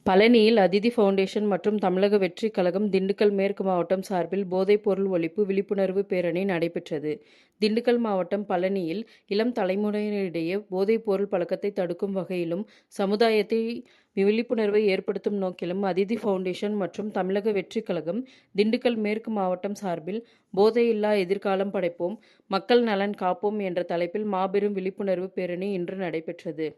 பழனியில் அதிதி ஃபவுண்டேஷன் மற்றும் தமிழக வெற்றிக் கழகம் திண்டுக்கல் மேற்கு மாவட்டம் சார்பில் போதைப்பொருள் ஒழிப்பு விழிப்புணர்வு பேரணி நடைபெற்றது. திண்டுக்கல் மாவட்டம் பழனியில் இளம் தலைமுறையினரிடையே போதைப்பொருள் பழக்கத்தை தடுக்கும் வகையிலும் சமுதாயத்தை விழிப்புணர்வை ஏற்படுத்தும் நோக்கிலும் அதிதி ஃபவுண்டேஷன் மற்றும் தமிழக வெற்றிக் கழகம் திண்டுக்கல் மேற்கு மாவட்டம் சார்பில் போதையில்லா எதிர்காலம் படைப்போம், மக்கள் நலன் காப்போம் என்ற தலைப்பில் மாபெரும் விழிப்புணர்வு பேரணி இன்று நடைபெற்றது.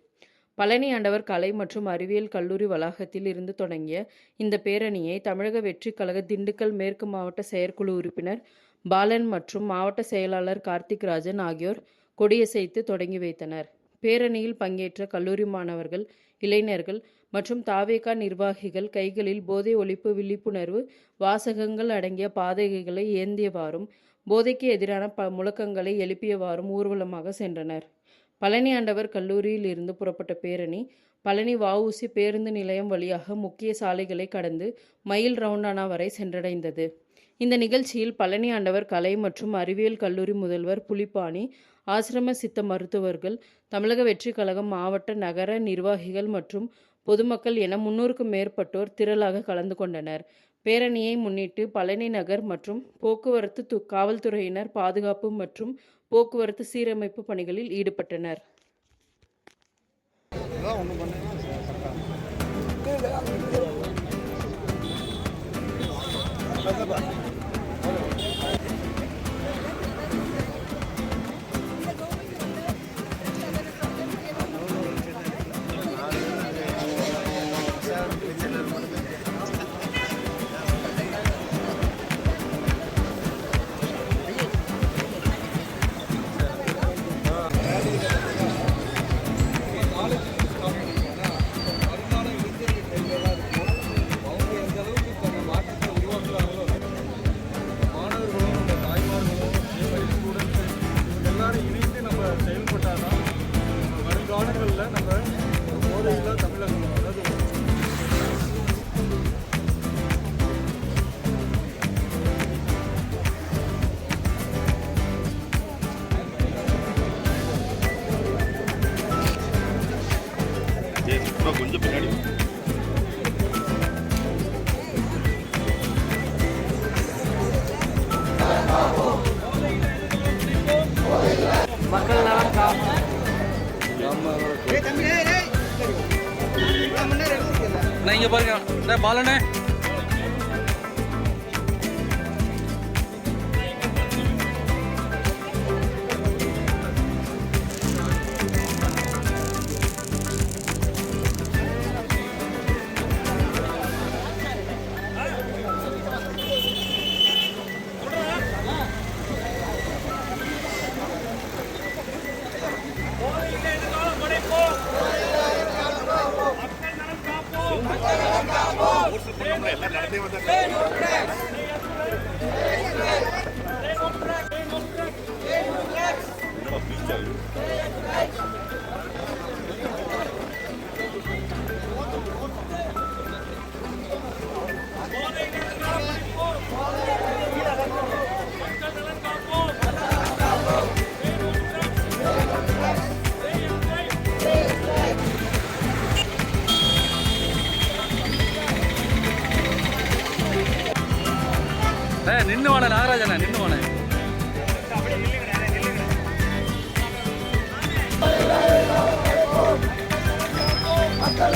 பழனி ஆண்டவர் கலை மற்றும் அறிவியல் கல்லூரி வளாகத்தில் இருந்து தொடங்கிய இந்த பேரணியை தமிழக வெற்றிக் கழக திண்டுக்கல் மேற்கு மாவட்ட செயற்குழு உறுப்பினர் பாலன் மற்றும் மாவட்ட செயலாளர் கார்த்திக் ராஜன் ஆகியோர் கொடியசைத்து தொடங்கி வைத்தனர். பேரணியில் பங்கேற்ற கல்லூரி மாணவர்கள், இளைஞர்கள் மற்றும் தாவேகா நிர்வாகிகள் கைகளில் போதை ஒழிப்பு விழிப்புணர்வு வாசகங்கள் அடங்கிய பதாகைகளை ஏந்தியவாறும் போதைக்கு எதிரான முழக்கங்களை எழுப்பியவாறும் ஊர்வலமாக சென்றனர். பழனி ஆண்டவர் கல்லூரியில் இருந்து புறப்பட்ட பேரணி பழனி வ.உ.சி. பேருந்து நிலையம் வழியாக முக்கிய சாலைகளை கடந்து மயில் ரவுண்டானா வரை சென்றடைந்தது. இந்த நிகழ்ச்சியில் பழனி ஆண்டவர் கலை மற்றும் அறிவியல் கல்லூரி முதல்வர் புலிப்பாணி, ஆசிரம சித்த மருத்துவர்கள், தமிழக வெற்றிக் கழகம் மாவட்ட நகர நிர்வாகிகள் மற்றும் பொதுமக்கள் என 300க்கும் மேற்பட்டோர் திரளாக கலந்து கொண்டனர். பேரணியை முன்னிட்டு பழனி நகர் மற்றும் போக்குவரத்து காவல்துறையினர் பாதுகாப்பு மற்றும் போக்குவரத்து சீரமைப்பு பணிகளில் ஈடுபட்டனர். செயல்பட்டாதான் வருங்காலங்களில் நம்ம போதையில்லா தமிழகம் அதாவது கொஞ்சம் பின்னாடி மக்கள் நலன் காப்போம். இங்க பாருங்க பாலனே எல்லாம் நடந்தே வந்தாங்க. நின்று வானே நாகராஜன நின்று வானே மக்கள்